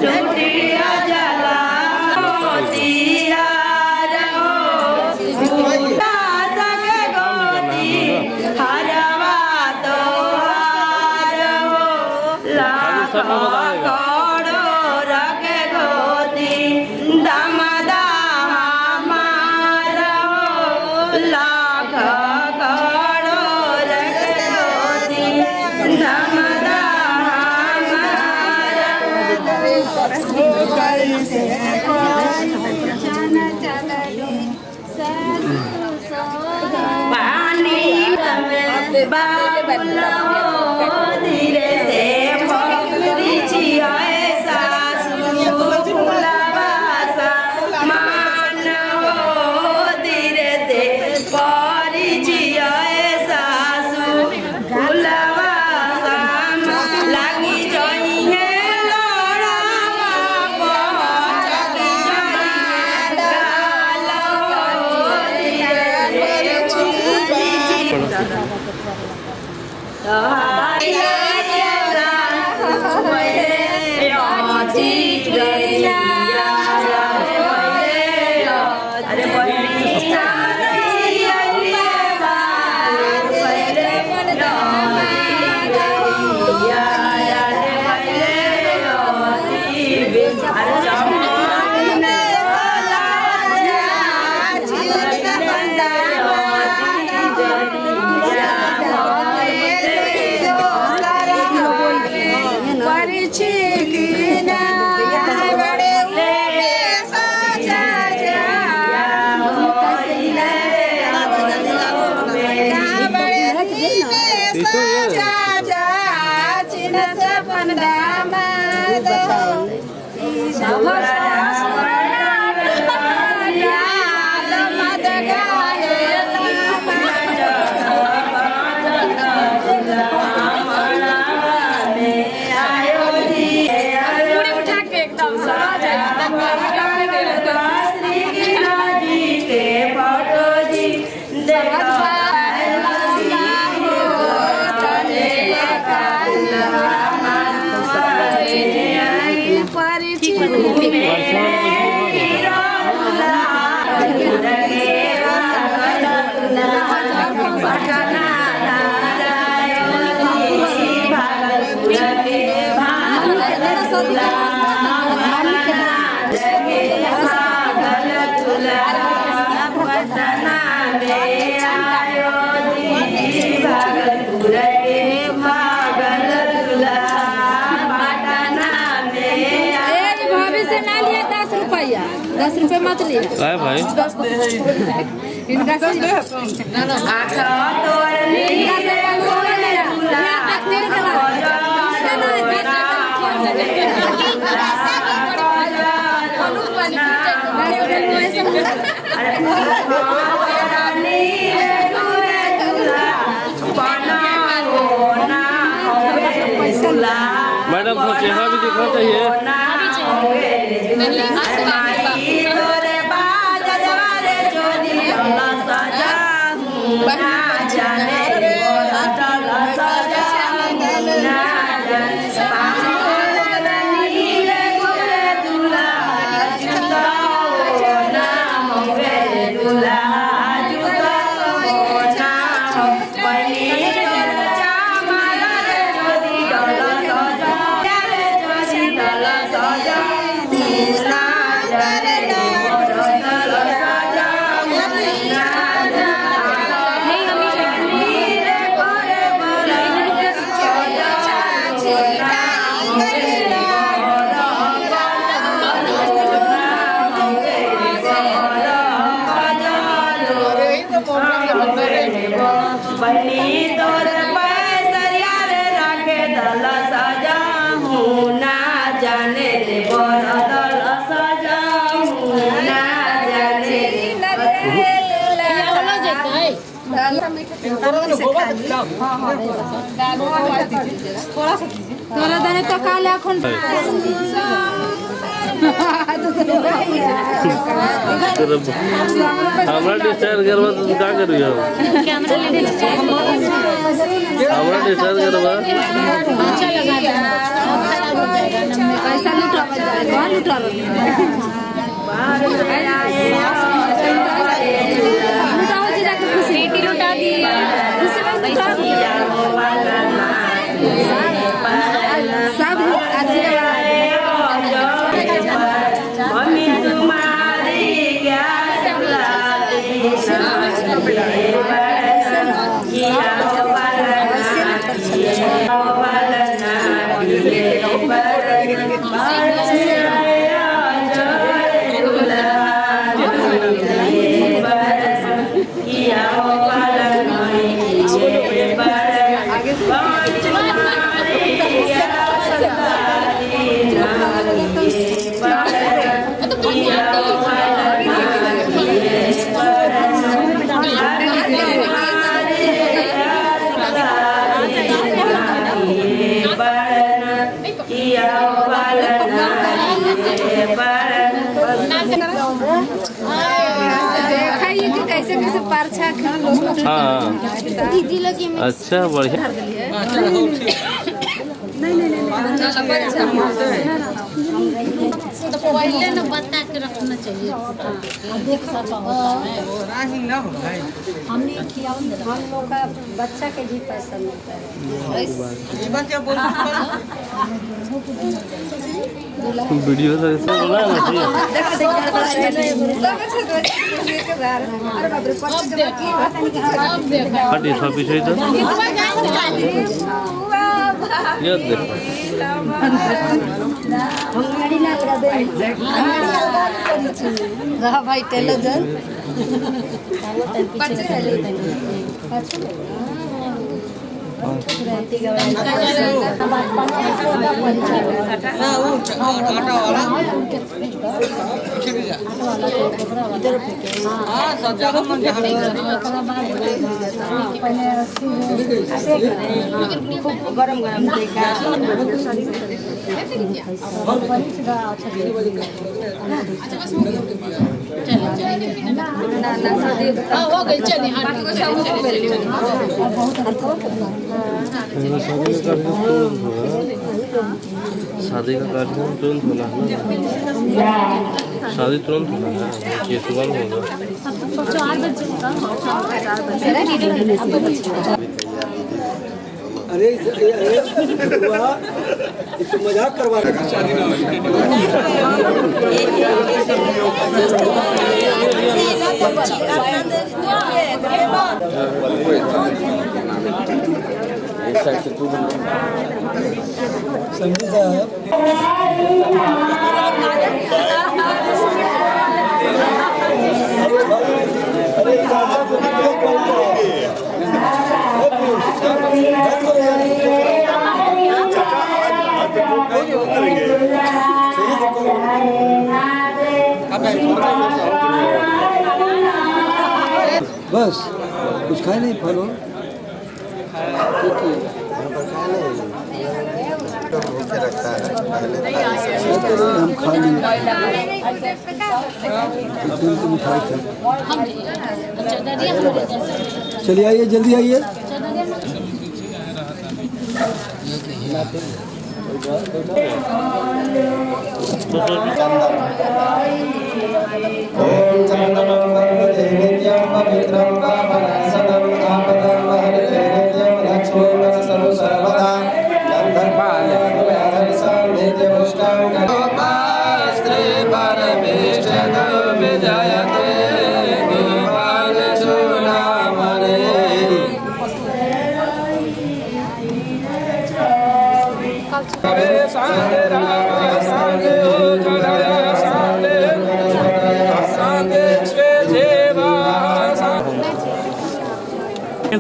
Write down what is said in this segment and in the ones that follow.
टूटिया जला मोतिया धीरे से सासू फुलवासा मान धीरे से परिचिया सासू फुलवासा लगी जाइए ₹10 मत लिए भाई इनका मैडम को चेहरा भी दिखना चाहिए। तोरा दने तो काले अखन हमरा डिस्चार्ज करवा तो का करियो कैमरा ले डिस्चार्ज हमरा डिस्चार्ज करवा अच्छा लगा खराब हो जाएगा पैसा लूटा लुटा बेटी लुटा दी सब खाइए कि कैसे कैसे पारछा हाँ दीदी लगी अच्छा बढ़िया। तो पहले ना बता के रखना चाहिए। हम लोग का बच्चा के भी पैसा मिलता है। वीडियो तो ऐसा बना है हटी सब पीछे इधर ये देखो भाई टेलर जन गरम शादी का कार्यक्रम तुरंत होना है ना, शादी तुरंत होना है, ये सुबह में होगा। अरे इसको मजाक करवा रहे समझी साहब बस कुछ खाए नहीं फल हो रखता है हम खा लेंगे मिठाई खा चलिए आइए जल्दी आइए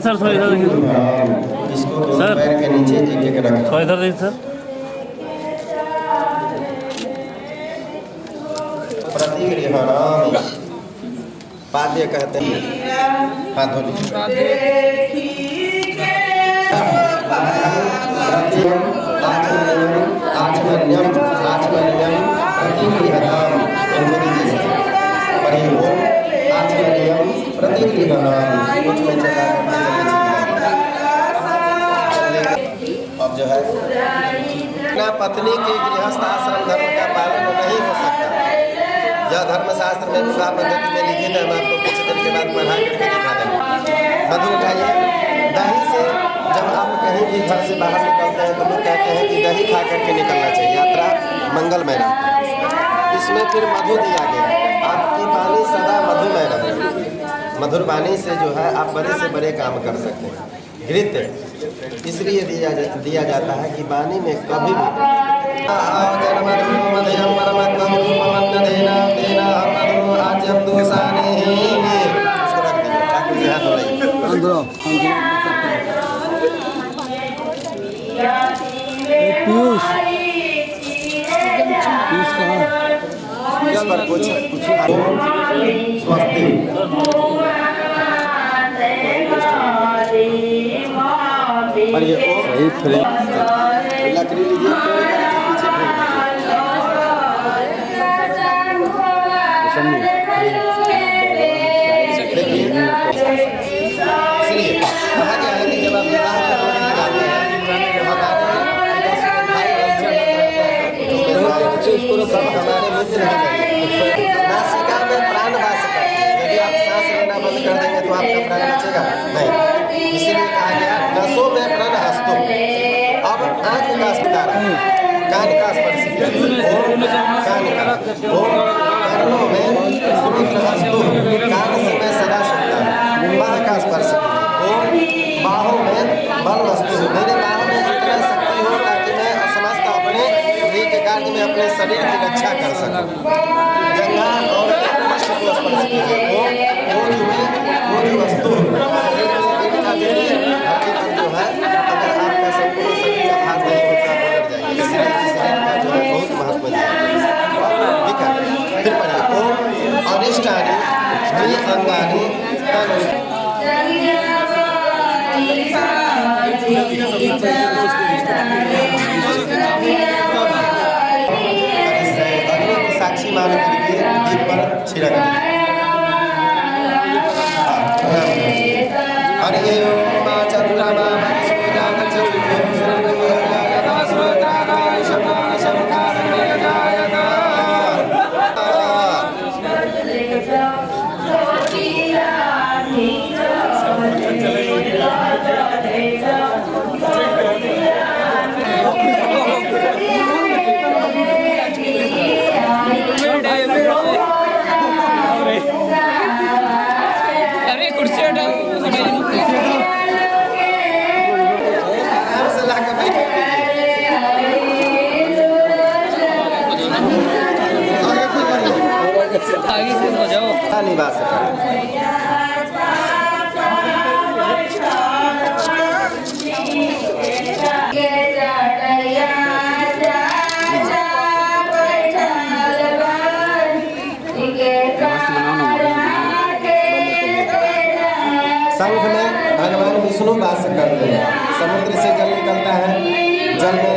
सर थोड़ा इधर देखिए सर के नीचे थोड़ा इधर देखिए सर प्रतिगृहणामि पाद्य कहते हैं हाथ धो आचमन्यम प्रतिगृहणाम आचमन्यम प्रतिगृहणाम अब जो है पत्नी के गृहस्थ आश्रम धर्म का पालन नहीं हो शास्त्र में विवाह पद्धति में लिखित है, हम आपको कुछ देर के बाद पढ़ा करके दिखा देंगे। मधु उठाइए। दही से जब आप कहीं भी घर से बाहर निकलते हैं तो लोग कहते हैं कि दही खा करके निकलना चाहिए, यात्रा मंगलमय रहती है। इसमें फिर मधु दिया गया, आपकी वाणी सदा मधुमय रहे। मधुर वाणी से जो है आप बड़े से बड़े काम कर सकते हैं। घृत इसलिए दिया जाता है कि वाणी में कभी भी इस पर कुछ स्वस्ति और ये सही फ्रेम लकड़ी लीजिए, पीछे इसलिए कहा गया है कि जब आप विवाह करने जाते हैं सब हमारे मित्र हैं। नासिका में प्राण वास करते हैं, यदि आप सांस लेना बंद कर देंगे तो आपका प्राण बचेगा नहीं। इसीलिए कहा गया नसों में प्राण हस्तु। अब आँख का स्वीकार, कान का स्पर्श, कान का कर्णों में सुमित्र हस्तु, कान से मैं सदा सुनता हूँ। बाह का स्पर्श, बाहों में बल वस्तु, मेरे बाहों में इतना शक्ति हो ताकि मैं समस्त अपने के कार्य में अपने शरीर की रक्षा कर सकूं। जंघा और पृष्ठ को स्पर्श कीजिए। ओज में कोई वस्तु शरीर का जो है, अगर आपका संपूर्ण शरीर का भार नहीं होता पलट जाएगी। इसलिए शरीर का जो है बहुत महत्व दिया है। ठीक है, फिर पढ़िए। ओम अनिष्टानि अंगानि साक्षी मान करके दीप पर छिड़क हरि ओम मां चंद्रमा निवास संघ में भगवान विष्णु वास करते हैं। समुद्र से जल निकलता है, जल में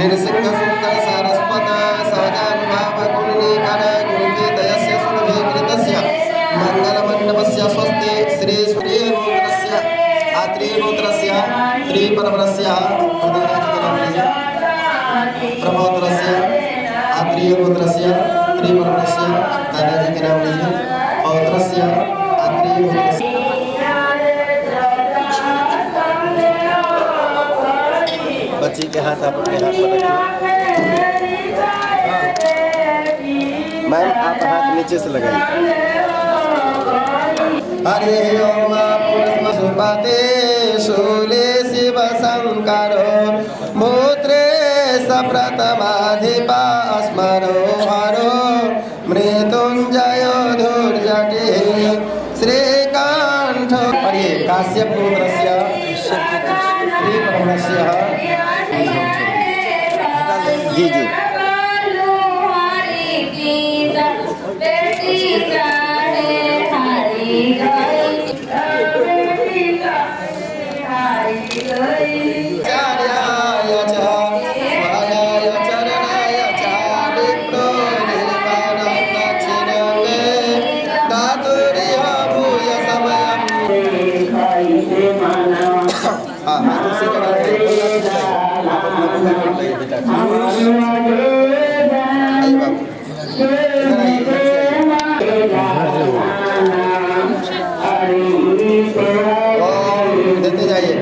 निर्सिंह सुंदर सारस्वत सहजानुभाव गुणनीकर गुरुकीतयस्य सुलभीकृतस्य मंगलमण्डपस्य स्वस्ति श्री श्रीरुद्रस्य आत्रिरुद्रस्य त्रिपरमस्य प्रभोद्रस्य आत्रिरुद्रस्य त्रिपरमस्य दादाजी के नाम लीजिए। पौत्रस्य आत्रिरुद्रस्य बच्ची के हाथ आप अपने हाथ पर रखिए। मैम आप हाथ नीचे से लगाइए। हरि ओम पुष्पसुपते शूले शिव शंकरो मूत्रे सप्रतमाधिपा स्मरो हरो मृत्युंजयो धूर्जटे श्रीकांठ। और ये काश्यप पुत्रस्य जी जी देते जाइए।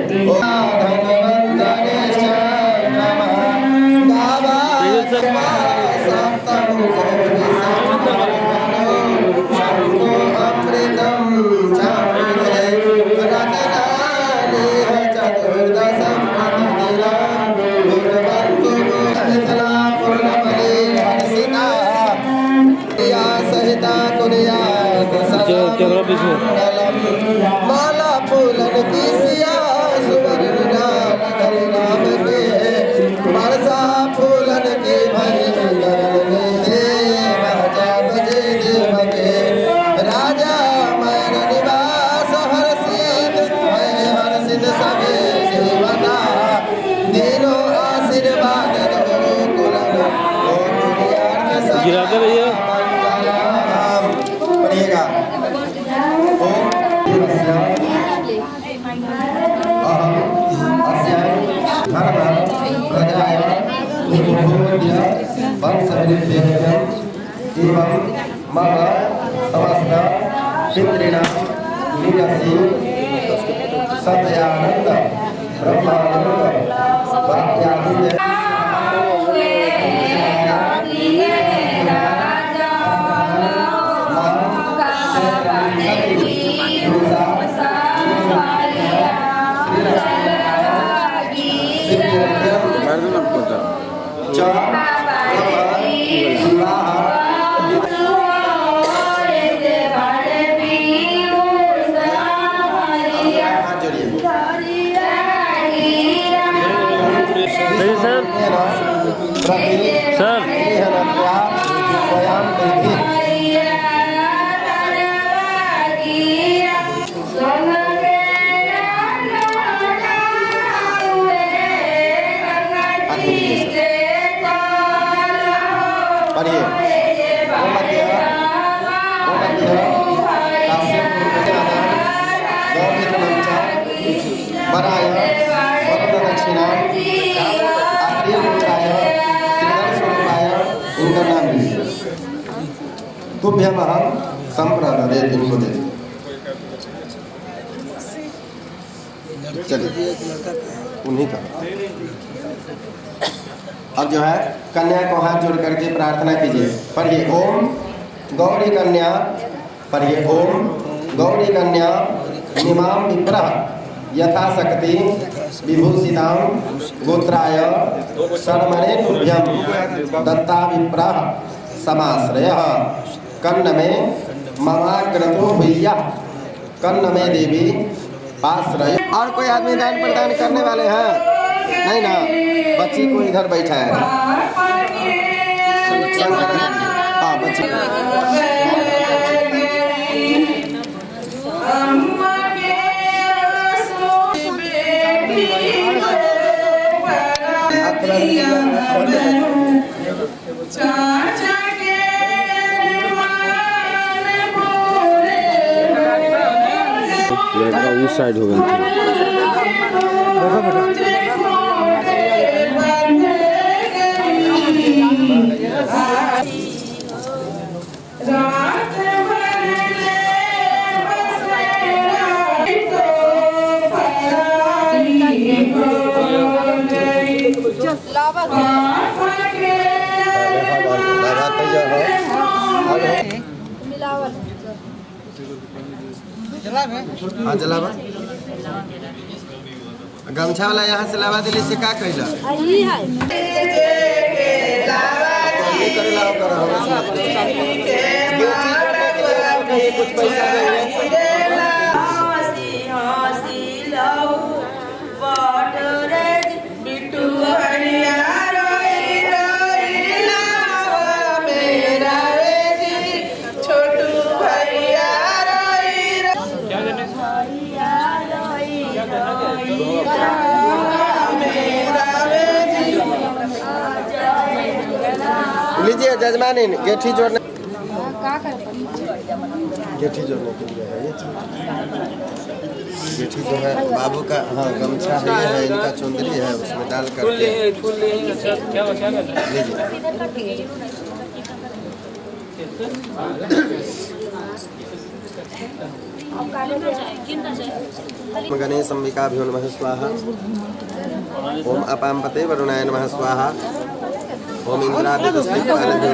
कैमरा पीछे माला फूलन की सिया सुवर्ण डाल धरे नाम के बरसा फूलन की भरी गगन में देव राजा बजे देव के राजा मैन निवास हर्षित सभे सेवता तीनों आशीर्वाद दो कुलन गिरा कर भैया पढ़िएगा। सत्यानंद ब्रह्मानंद तुभ्यम हम संप्रदाय इनको दे। चलिए उन्हीं का। अब जो है कन्या को हाथ जोड़ करके प्रार्थना कीजिए। पढ़िए ओम गौरी कन्या, पढ़िए ओम गौरी कन्या निमाम विप्रः यथाशक्ति विभूषितां गोत्राय शर्मणे तुभ्यं दत्ता विप्रः समाश्रयः कन्न में ममाग्रतो भैया कन्न में देवी आश्रय। और कोई आदमी दान प्रदान करने वाले हैं? नहीं ना, बच्ची को इधर बैठा है। हाँ बच्ची उस साइड हो गई। हाँ जलावा गमछा वाला यहाँ से लावा दिल्ली से का कहला कुछ पैसा लीजिए जजमानी गेठी जोड़ने गेठी जोड़ने के लिए है ये गेठी जो है बाबू का। हाँ गमछा है, ये है इनका चुंदरी है, उसमें डाल करके लीजिए। गणेश अंबिकाभ्यो नमः स्वाहा। ओम अपाम्पते वरुणाय नमः स्वाहा। ओम इंद्रादित्य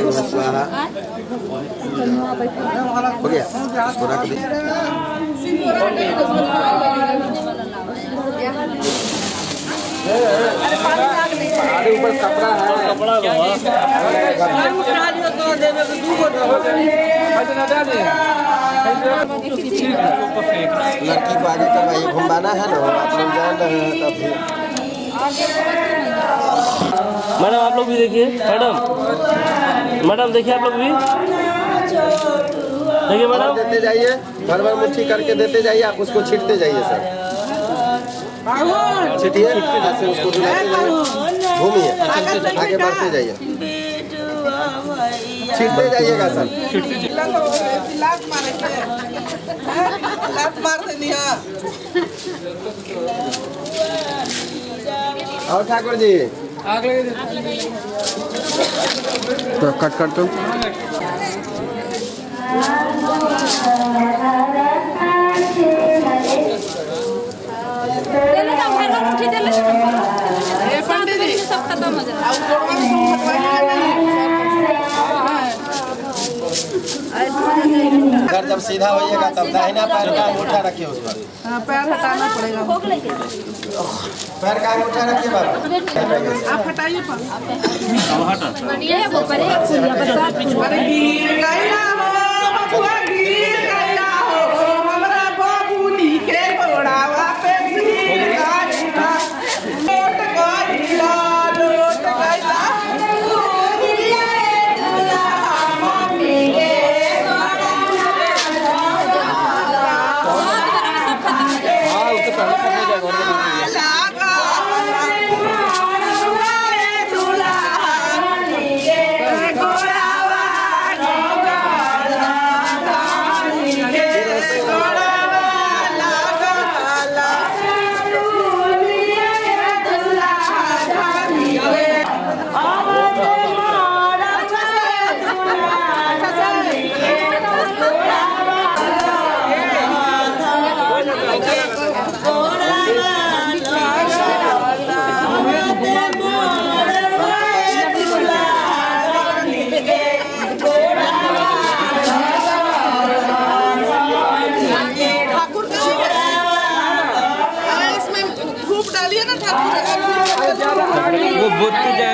नमः स्वाहा। हो गया, इसको रख दी। ऊपर कपड़ा है, लड़की को आगे करवाइए, घुमाना है ना, आप लोग जान रहे हैं तब भी। मैडम आप लोग भी देखिए, मैडम देखिए आप लोग भी देखिए मैडम। देते जाइए, भर भर मुट्ठी करके देते जाइए, आप उसको छींटते जाइए सर, छींटिए जैसे उसको डुलाते जाइए, घूमिए आगे बढ़ते जाइए, छींटते जाइएगा सर। और ठाकुर जी तो कट तो सब खत्म हो जाता अगर जब सीधा होइएगा तब दाहिना पैर का अंगूठा रखिए उस पर। पैर हटाना पड़ेगा। पैर का अंगूठा रखिए बाबा। आप हटाइए वो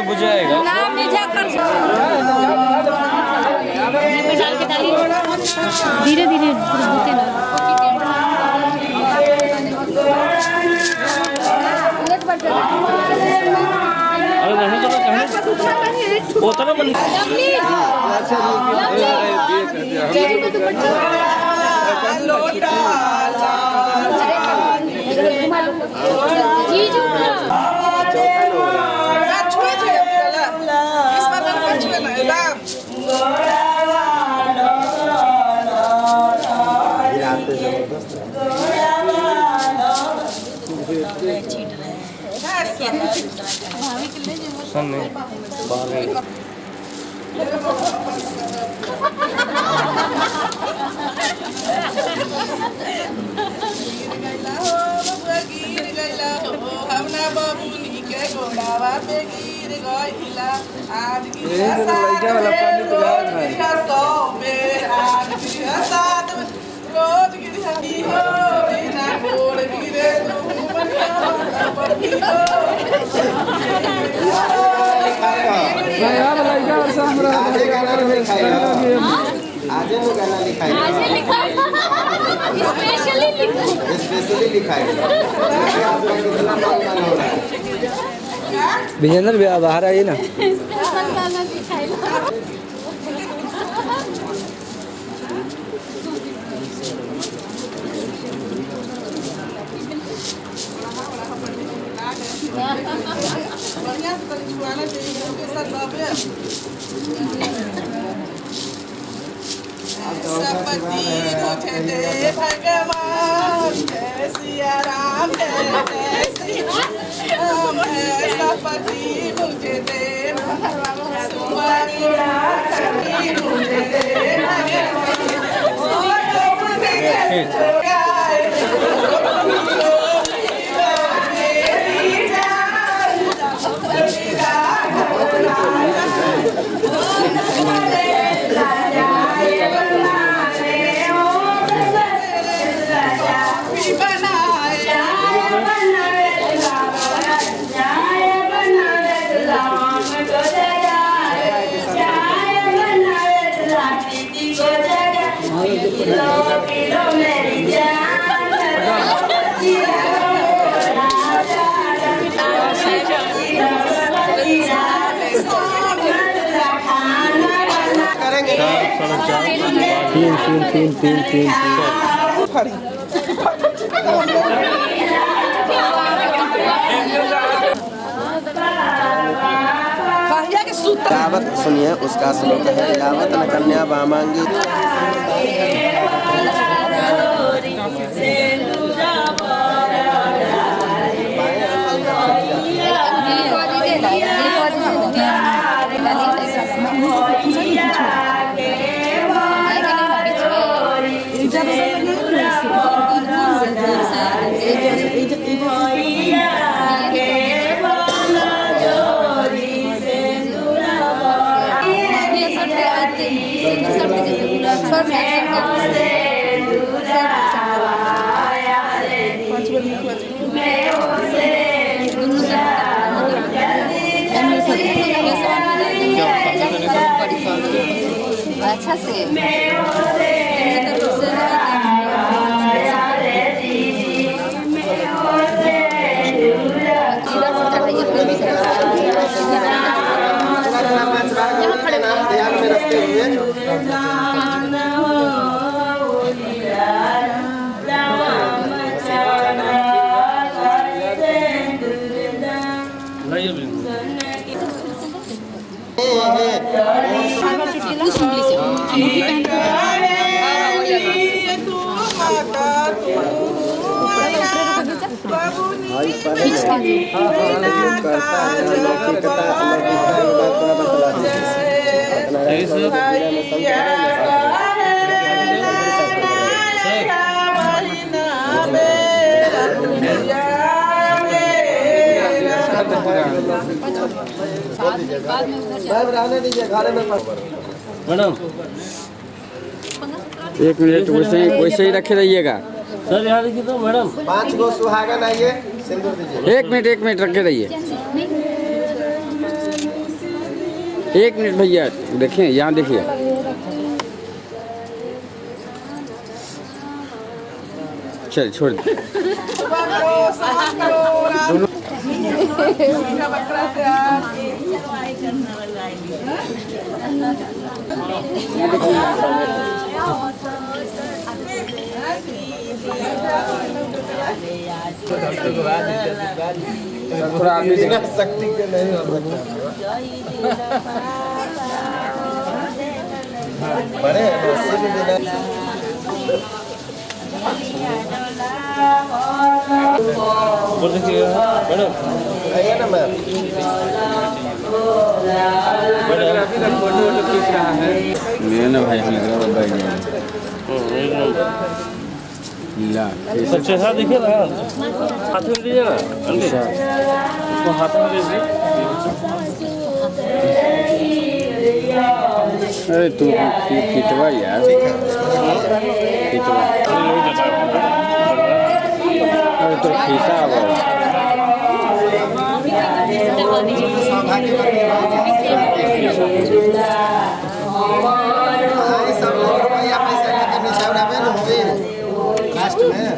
बुझाएगा धीरे धीरे होते ना। अरे नहीं तो वो तो ना बनी विजेंद्र बाहर आइए ना। सपति मुझे दे भगवान जय सिया राम जय सिया राम सपति मुझे दे भगवान सपति मुझे दे तीन यावत सुनिए उसका श्लोक है यावत न कन्या वामांगी अच्छा से ध्यान में रखते हुए मैडम एक मिनट वैसे ही रखे रहिएगा सर, यहाँ देखिए तो मैडम 5 गो सुहागन आइए सिंदूर दीजिए। एक मिनट रखे रहिए 1 मिनट भैया देखिए यहाँ देखिए चल छोड़ दे थोड़ा आगे शक्ति के नहीं हो बड़े देखिए मैडम आइए ना मैम फोटो खींच रहा है मेरा ना भाई चेहरा देखिए ना, हाथ में लीजिए ना, उसको हाथ में लीजिए। अरे तू खींचवा यार खींचवा अरे तो खींचा सब लोग रुपया पैसा लेके निशान हमें न होगी लास्ट में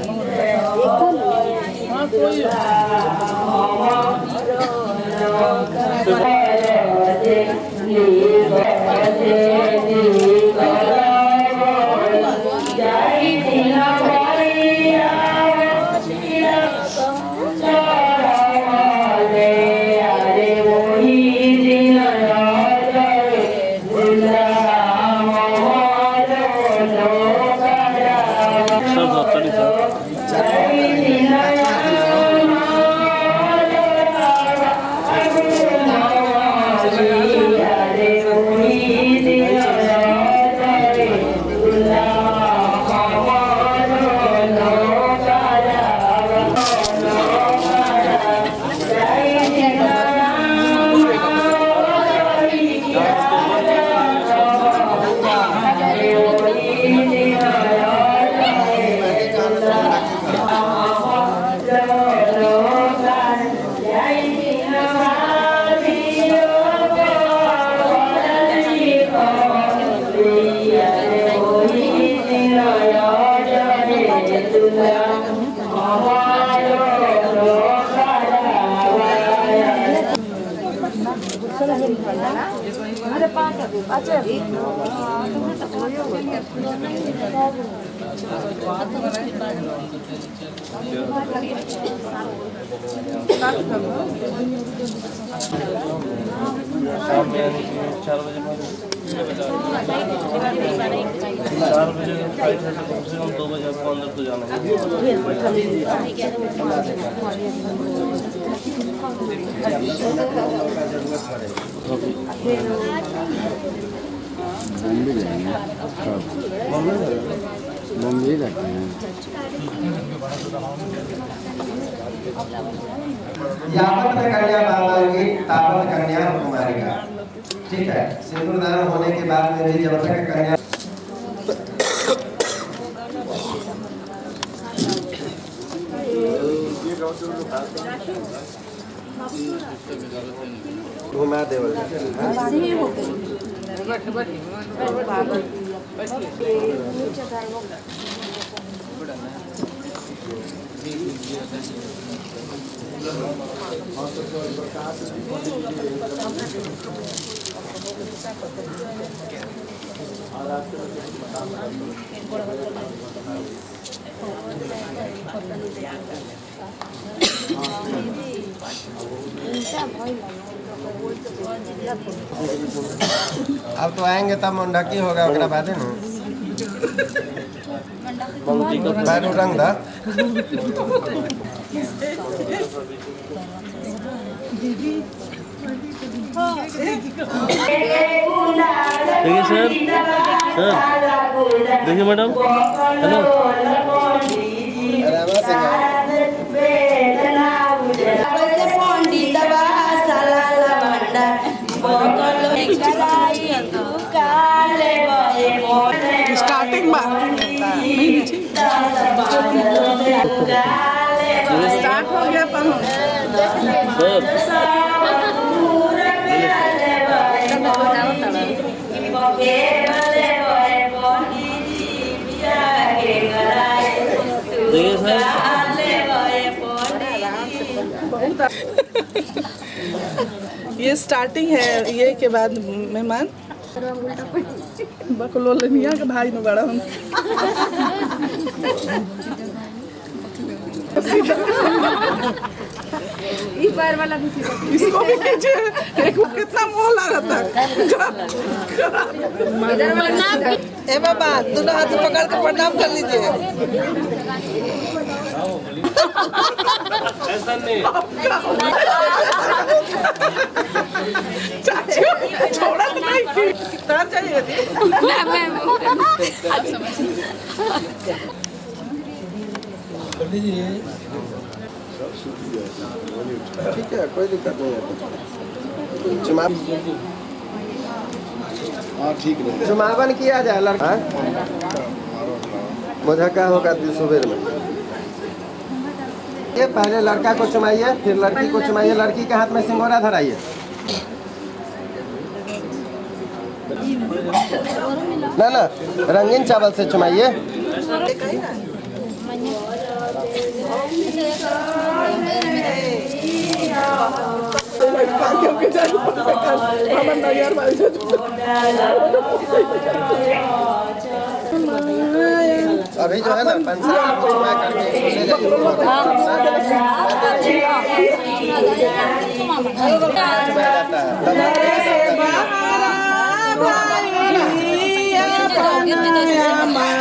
शाम में 4 बजे 4 बजे फ्लाइट है तो कम से कम 2 बजे आपको अंदर तो जाना है। मुंबई जाते हैं। यावत कन्या बांधेंगी तावत कन्या कुमारी का, ठीक है। सिंदूर दान होने के बाद में भी जब तक कन्या घुमा देवल अब तो आएंगे तब मंडकी होगा ओकरा बाद न बारू रंग दा देखिए सर, देखिए मैडम, हेलो स्टार्टिंग में स्टार्ट हो गया पर ये स्टार्टिंग है। ये के बाद मेहमान बकलोलनिया के भाई न बड़ा हम इस बार वाला भी इसको भी कीजिए। एक कितना मोह लगा था ए बाबा, दोनों हाथ पकड़ के प्रणाम कर लीजिए। ऐसा नहीं छोड़ा नहीं तार चाहिए थी। ठीक है, कोई दिक्कत नहीं है। ठीक है। चुमावन किया जाए लड़का मुझे क्या होगा सुबह में। ये पहले लड़का को चुमाइए, फिर लड़की को चुमाइए। लड़की के हाथ में सिंगोरा धराइए। ना ना, रंगीन चावल से चुमाइए। अभी जो है ना पंसा करके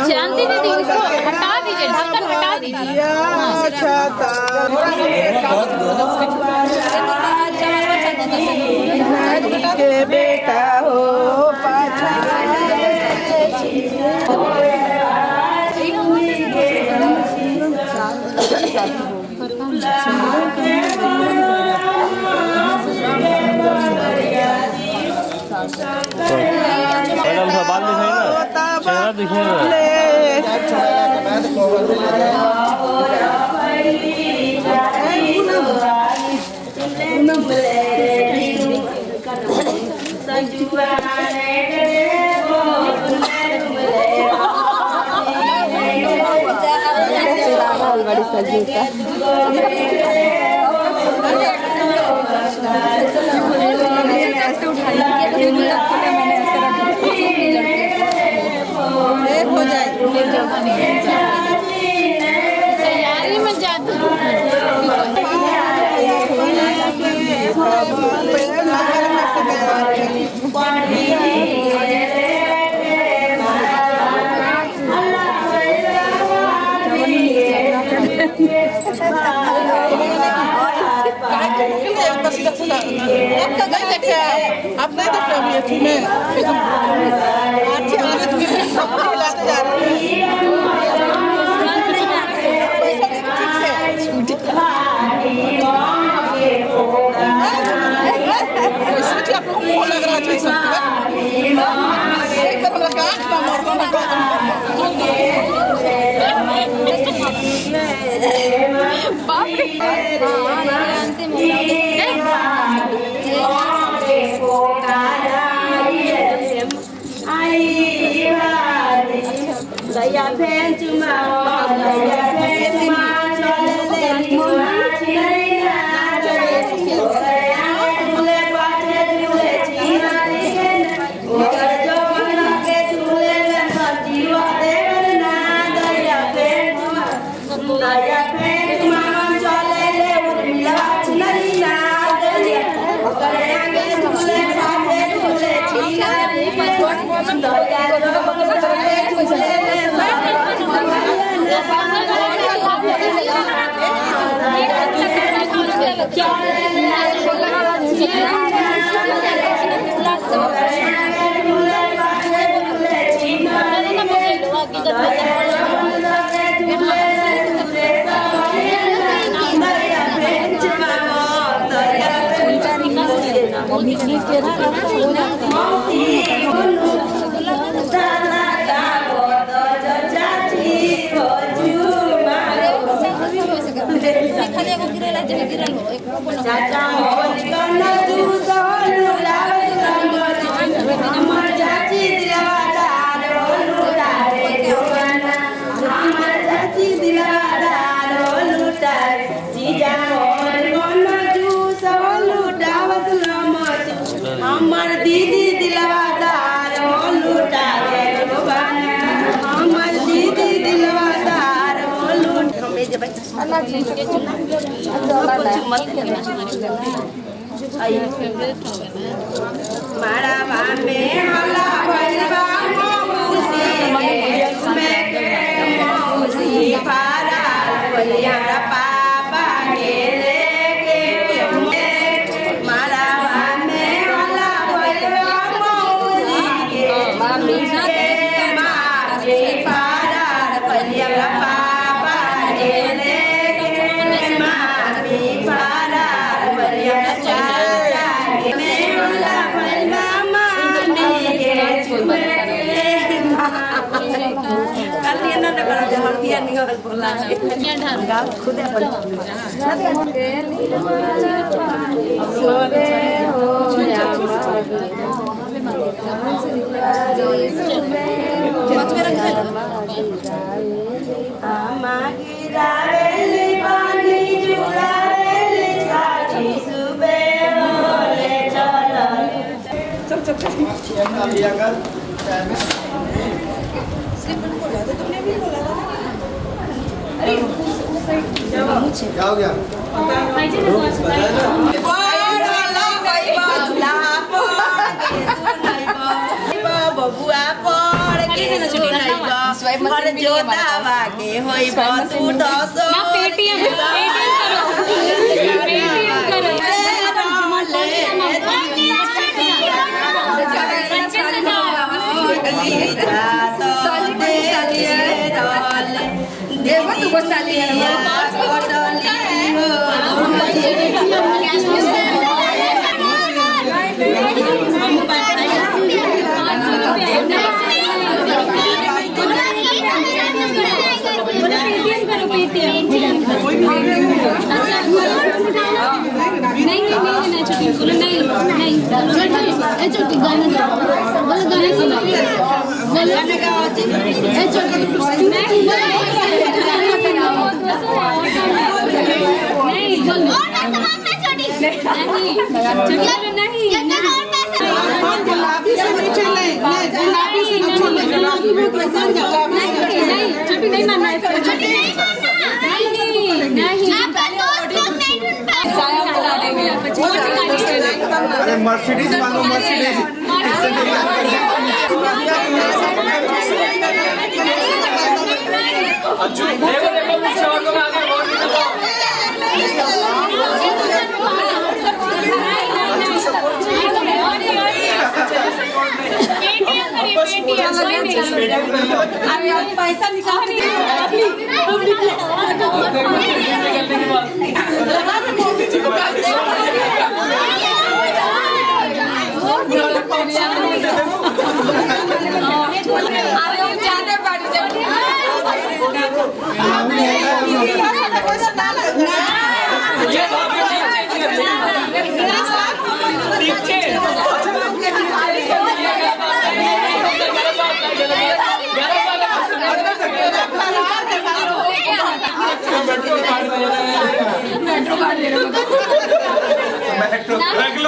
शांति दीदी, उसको हटा दीजिए, ढक्कन हटा दीजिए। बेटा हो मैडम थोड़ा बाल दिखाइए ना, चेहरा दिखाइए बड़ी सजी का ऐसे उठाई मैंने ऐसे रख एक हो जाए तैयारी में जाती आप नहीं देख रहे अभी थी में अच्छी हालत में सब खिलाते जा रहे Daya pen cuma, daya pen cuma, soalnya cuma cina, saya boleh baca boleh cina ni, kerja mana ke boleh lepas jiwa dewana, daya pen cuma, soalnya lewat milah cina ni, kerja ke boleh baca boleh cina ni, मारा बामे हला भैरवा मौसी मौसी पारा बलिया पापा के लेके मारा बामे हला भैरवा मौसी के मामी मारे पारा बलिया पापा के लेके मामी पारा Ballia kalian ada kalau pengertian nih kalau pulang enggak udah क्या हो गया? नहीं गुलाबी से नीचे नहीं, गुलाबी से नीचे नहीं, छुट्टी नहीं मानना है, नहीं अरे मर्सिडीज मानो मर्सिडीज पैसा निकाल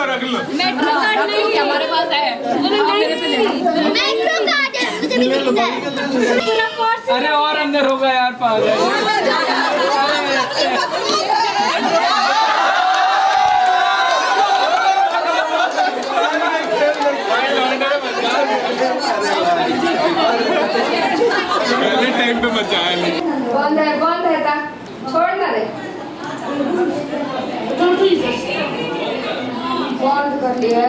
रख लो मेट्रो कार्ड नहीं है हमारे पास है, मेट्रो कार्ड है मुझे भी पूरा कोर्स। अरे और अंदर होगा यार पागल। टाइम पे बचाया नहीं। बंद है का छोड़ ना रे, बंद कर दिया है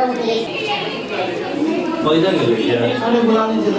पैसा नहीं लिया। अरे बुला लीजिए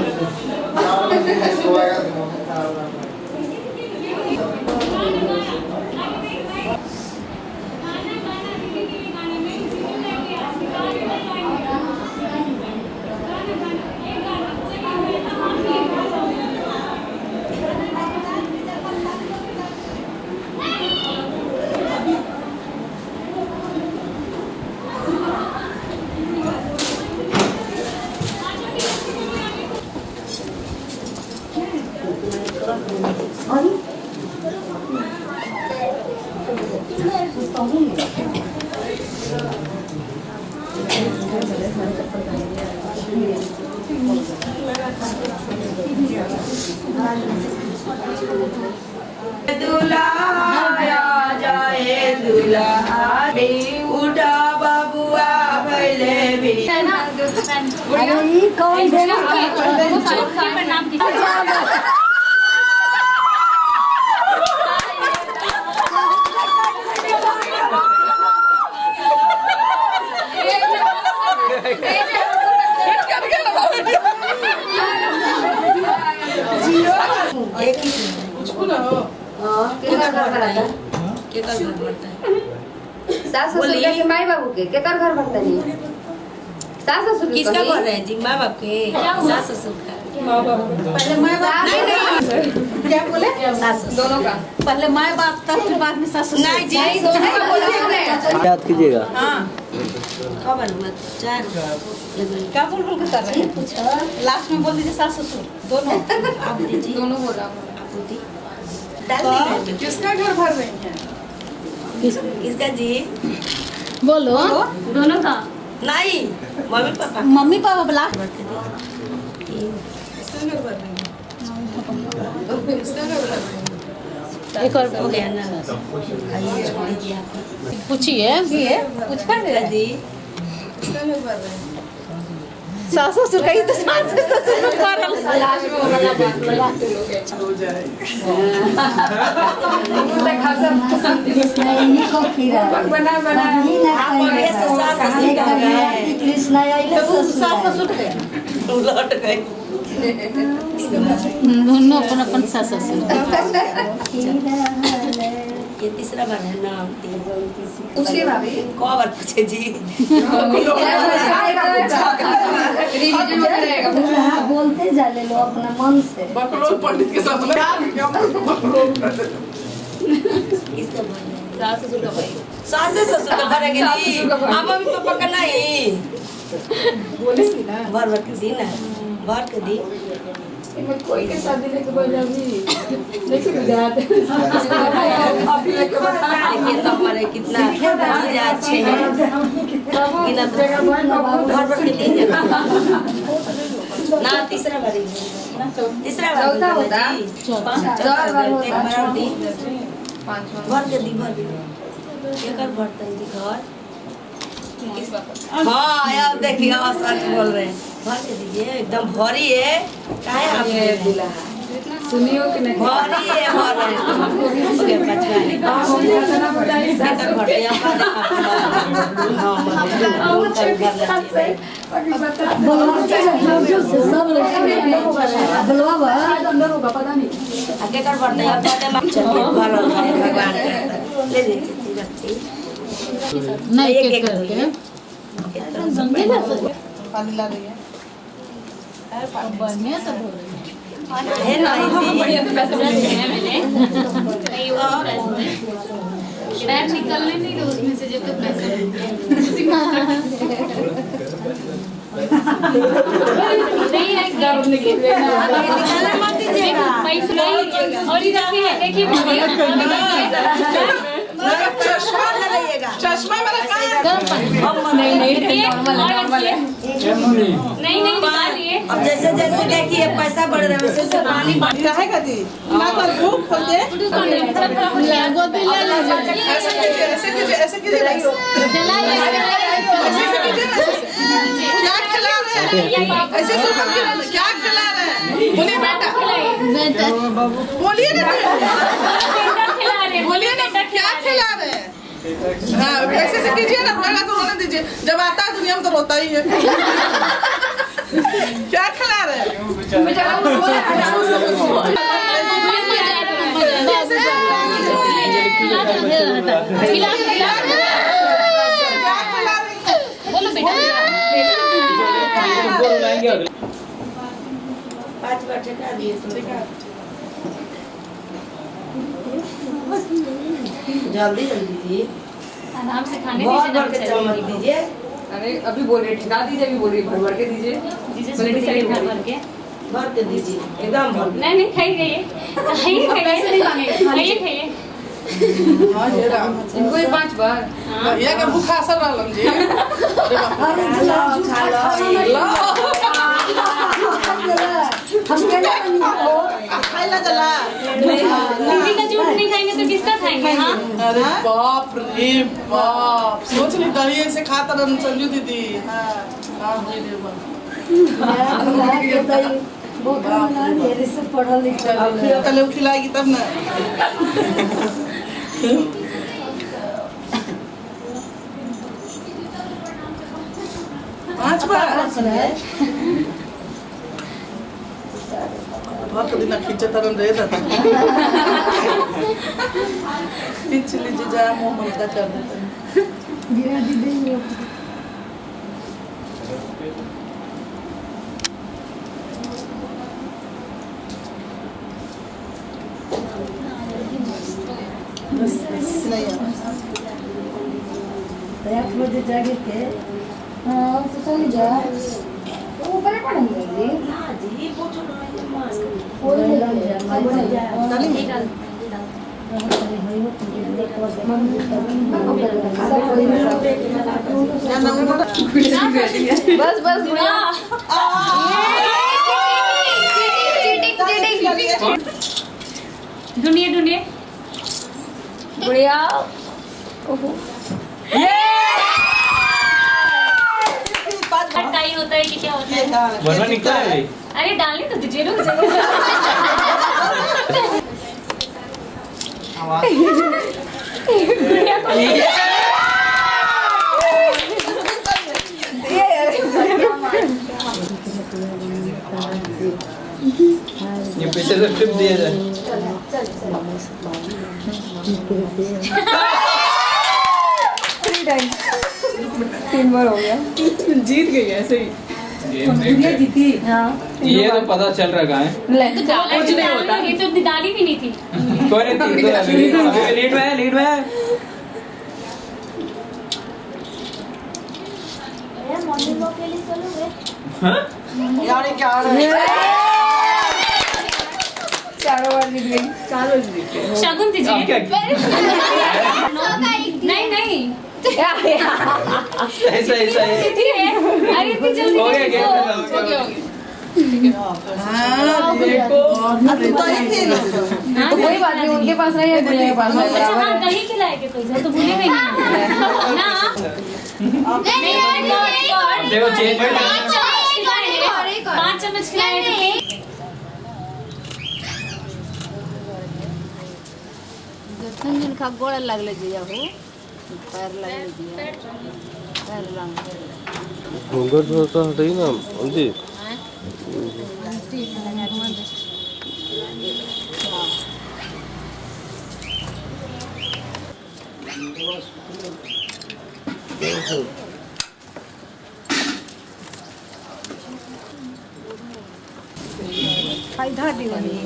उठा बाबुआ भैले भी अरे कौन देना नाम सास ससुर के माई बाबू के केकर घर भरता नहीं, सास ससुर किसका बोल रहे हैं जी? माँ बाप के, सास ससुर का। पहले माँ बाप नहीं क्या बोले? सास दोनों का, पहले माँ बाप तब फिर बाद में सास ससुर। नहीं जी दोनों का बोला। याद कीजिएगा। हाँ कब हुआ? 4 क्या बोल के कर रहे हैं? लास्ट में बोल दीजिए सास ससुर दोनों। आप दीजिए दोनों बोला। किसका घर भर रही है? किसका जी? बोलो दोनों का नहीं मम्मी पापा। मम्मी पापा बोला एक और हो गया ना? पूछिए कुछ कर रहे जी? सास ससुर कहीं तो सास ससुर लास्ट में हो जाए। कृष्णा सास ससुर लौट गए दोनों अपन अपन सास ससुर। ये तीसरा बार है ना? पूछिए भाभी को बार पूछे जी? बोलते जा ले लो अपना मन से। पंडित के साथ सास ससुर का भाई, सास ससुर का भरेंगे जी। मम्मी पापा का नहीं बोले सी ना, भर भर के दी ना, भर के दी। कोई के साथ दिले के बोल अभी देखिए गुजरात अभी लेके बता देखिए तो हमारे है कितना अच्छे हैं घर पर के लिए ना तीसरा बारी तीसरा चौथा होता भर के दी भर केकर भरते दी घर हाँ यार देखिए सच बोल रहे हैं भर के दीजिए एकदम भरी है काहे आप दिला सुनियो कि नहीं भरी है भर रहे हैं ओके पचका सेंटर भर दिया आगे कर बढ़ते हैं भगवान ले लीजिए नहीं केक करके बढ़िया सब हो रही है ना पैर निकलने नहीं दो उसमें से जब तक पैसे नहीं है गर्व निकले मत दीजिएगा पैसा और इधर भी है देखिए चश्मा लगाइएगा चश्मा मेरा नहीं डालिए अब जैसे जैसे देखिए पैसा बढ़ रहा है वैसे वैसे पानी बढ़ रहेगा जी ना कर भूख खोल दे ऐसे कीजिए क्या खिला रहे हैं ऐसे क्या खिला रहे हैं बोलिए बेटा बोलिए ना बोलिए ना क्या खिला रहे हैं हाँ ऐसे से कीजिए ना रोएगा तो रोने दीजिए जब आता है दुनिया में तो रोता ही है क्या खिला रहे हैं बोलो बेटा 5 बार चढ़ा दिए जल्दी जल्दी दीजिए आराम से खाने बहुत दीजिए भर के चम्मच दीजिए अरे अभी बोल रहे ठिका दीजिए अभी बोल रही भर भर के दीजिए भर के भर के दीजिए एकदम भर नहीं खाइए खाइए हाँ ये राम इनको ही 5 बार ये के भूखा असर रहलन जी खा लो हम खाइला चला दीदी का झूठ नहीं खाएंगे तो किसका खाएंगे हाँ अरे बाप रे बाप सोच नहीं दही से खाता रन संजू दीदी हाँ हाँ रे बाप पढ़ल लिखल कल खिलाएगी तब ना पाँच बार बहुत दिन खींचे तरन रहे था खींच लीजिए जा मुँह ममता कर देते हैं एक बजे जागे थे हाँ तो चल जा ऊपर पड़ेंगे जी जी पूछो ना मास्क कोई नहीं लग जा बस बस ढूंढिए बढ़िया टाई होता है कि क्या होता है बनवा निकला है अरे डालने तो दीजिए रुक जाइए ये पीछे से टिप दिया जाए तीन बार हो गया जीत गई ऐसे ही जीती हाँ ये तो पता चल रहा है तो कुछ नहीं होता ये तो डाली भी नहीं थी कोई नहीं तीन तो लीड में है हाँ यार क्या चारों बार जीत गई चारों जीत गई शगुन दीजिए क्या नहीं सही सही सही अरे इतनी जल्दी हो गया नहीं गेम तो- हो गया हाँ देखो तो ही खेल तो कोई बात नहीं, उनके पास नहीं है, गुड़िया के पास है, अच्छा बराबर हाँ है। दही खिलाएंगे कोई तो भूले भी नहीं ना देखो चेंज 5 चम्मच खिलाएंगे जखन खा गोड़ लगले जिया हो पैर लगले जिया पैर लंग घूंघट थोड़ा सा हटाई ना जी। फायदा दिवाली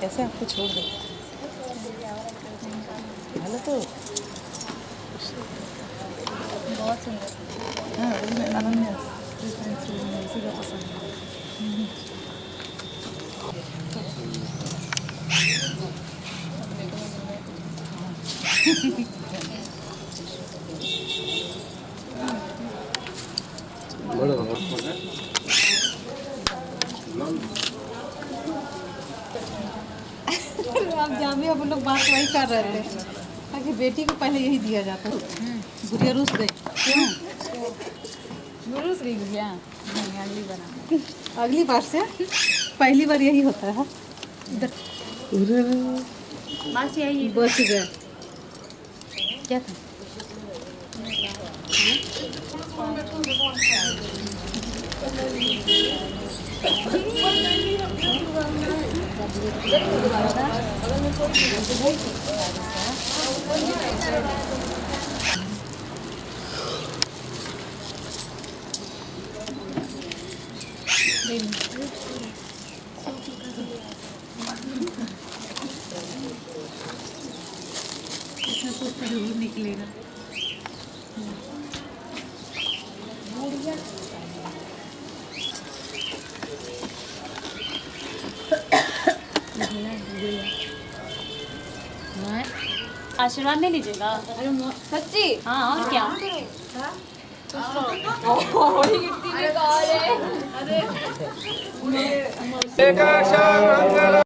कैसे आपको छोड़ दे हेलो तो बहुत सुंदर। हाँ अनन्या इसी का पसंद है। आप जामे अब लोग बात वही कर रहे थे ताकि बेटी को पहले यही दिया जाता है। गुड़िया रूस गई रूस गई गुड़िया, अगली बार अगली बार से पहली बार यही होता है। बस यही बस गए क्या था? जरूर निकलेगा। आशीर्वाद नहीं लीजिएगा? सच्ची? हाँ और क्या? अरे